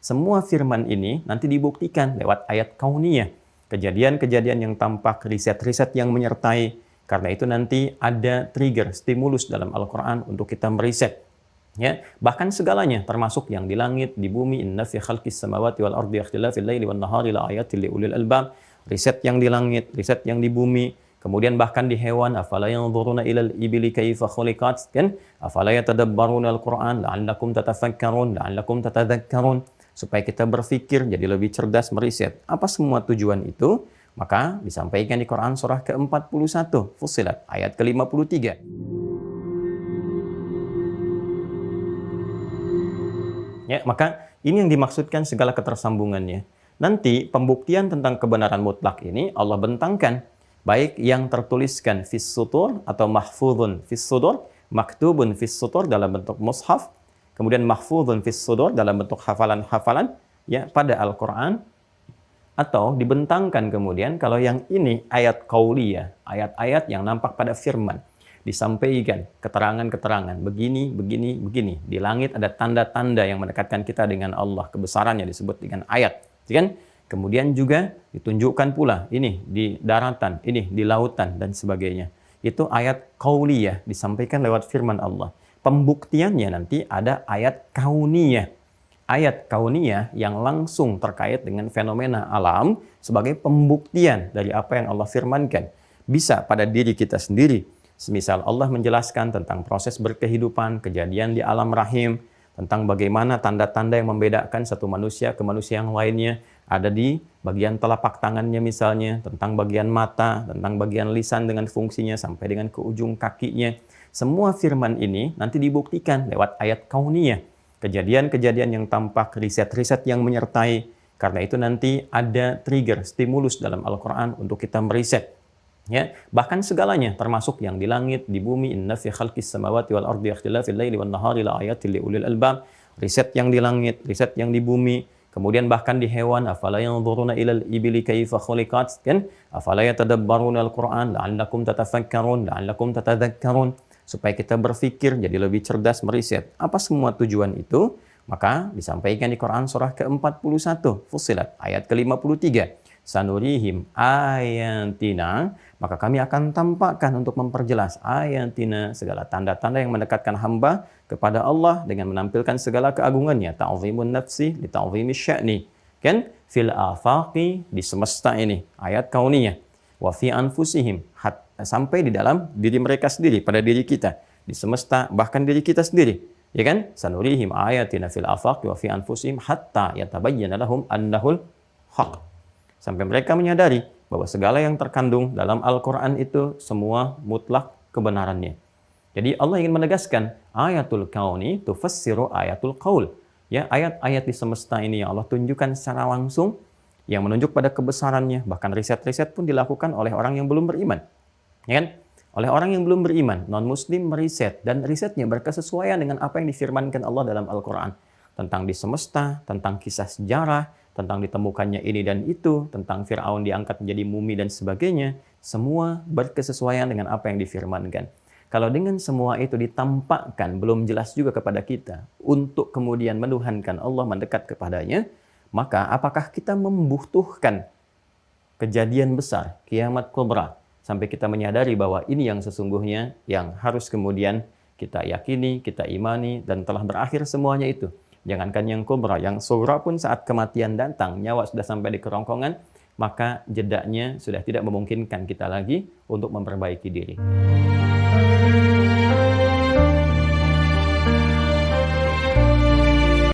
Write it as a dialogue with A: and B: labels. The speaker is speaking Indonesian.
A: Semua firman ini nanti dibuktikan lewat ayat kauniyah. Kejadian-kejadian yang tampak, riset-riset yang menyertai. Karena itu nanti ada trigger, stimulus dalam Al-Quran untuk kita meriset. Ya, bahkan segalanya termasuk yang di langit, di bumi, inna fi khalqis samawati wal ardi ikhtilafil laili wan nahari la ayatil liulil albab. Riset yang di langit, riset yang di bumi, kemudian bahkan di hewan, afala yanzuruna ilal ibili kaifa khuliqat, kan? Afala yatadabbaruna al-Qur'an la'allakum tatafakkarun, la'allakum tatadzakkarun. Supaya kita berpikir jadi lebih cerdas meriset. Apa semua tujuan itu? Maka disampaikan di Quran surah ke-41, Fussilat, ayat ke-53. Ya, maka ini yang dimaksudkan segala ketersambungannya. Nanti pembuktian tentang kebenaran mutlak ini Allah bentangkan, baik yang tertuliskan fis sutur atau mahfuzun fis sudur, maktubun fis sutur dalam bentuk mushaf, kemudian mahfuzun fis sudur dalam bentuk hafalan-hafalan ya pada Al-Qur'an, atau dibentangkan kemudian kalau yang ini ayat qauliyah, ayat-ayat yang nampak pada firman. Disampaikan keterangan-keterangan begini, begini, begini. Di langit ada tanda-tanda yang mendekatkan kita dengan Allah, kebesarannya disebut dengan ayat, kan? Kemudian juga ditunjukkan pula ini di daratan, ini di lautan dan sebagainya. Itu ayat qauliyah disampaikan lewat firman Allah. Pembuktiannya nanti ada ayat kauniyah. Ayat kauniyah yang langsung terkait dengan fenomena alam sebagai pembuktian dari apa yang Allah firmankan. Bisa pada diri kita sendiri. Semisal Allah menjelaskan tentang proses berkehidupan, kejadian di alam rahim, tentang bagaimana tanda-tanda yang membedakan satu manusia ke manusia yang lainnya, ada di bagian telapak tangannya misalnya, tentang bagian mata, tentang bagian lisan dengan fungsinya sampai dengan ke ujung kakinya. Semua firman ini nanti dibuktikan lewat ayat kauniyah. Kejadian-kejadian yang tampak, riset-riset yang menyertai. Karena itu nanti ada trigger, stimulus dalam Al-Quran untuk kita meriset. Ya, bahkan segalanya termasuk yang di langit, di bumi, inna fi khalqis samawati wal ardi ikhtilafil laili wan nahari la ayatil liulil albab. Riset yang di langit, riset yang di bumi, kemudian bahkan di hewan, afala yanzuruna ilal ibili kaifa khuliqat, kan? Afala yatadabbaruna al-Qur'an la'allakum tatafakkarun, la'allakum tatadzakkarun. Supaya kita berpikir jadi lebih cerdas meriset. Apa semua tujuan itu? Maka disampaikan di Quran surah ke-41, Fussilat, ayat ke-53. Sanurihim ayatina, maka kami akan tampakkan untuk memperjelas ayatina, segala tanda-tanda yang mendekatkan hamba kepada Allah dengan menampilkan segala keagungannya, ta'zimun nafsi li ta'zimi sya'ni, kan? Fil afaqi, di semesta ini, ayat kauniyah, wa fi anfusihim, sampai di dalam diri mereka sendiri, pada diri kita, di semesta, bahkan diri kita sendiri, ya kan? Sanurihim ayatina fil afaqi wa fi anfusihim hatta yatabayyana lahum annahul haq. Sampai mereka menyadari bahwa segala yang terkandung dalam Al-Quran itu semua mutlak kebenarannya. Jadi Allah ingin menegaskan ayatul kauni tufassiru ayatul qaul. Ya, ayat-ayat di semesta ini yang Allah tunjukkan secara langsung yang menunjuk pada kebesarannya. Bahkan riset-riset pun dilakukan oleh orang yang belum beriman. Ya kan? Oleh orang yang belum beriman, non-muslim meriset dan risetnya berkesesuaian dengan apa yang difirmankan Allah dalam Al-Quran. Tentang di semesta, tentang kisah sejarah, tentang ditemukannya ini dan itu, tentang Fir'aun diangkat menjadi mumi dan sebagainya, semua berkesesuaian dengan apa yang difirmankan. Kalau dengan semua itu ditampakkan, belum jelas juga kepada kita, untuk kemudian menuhankan Allah, mendekat kepadanya, maka apakah kita membutuhkan kejadian besar, kiamat kubra, sampai kita menyadari bahwa ini yang sesungguhnya, yang harus kemudian kita yakini, kita imani, dan telah berakhir semuanya itu. Jangankan yang kubra, yang sughra pun saat kematian datang, nyawa sudah sampai di kerongkongan, maka jedaknya sudah tidak memungkinkan kita lagi untuk memperbaiki diri.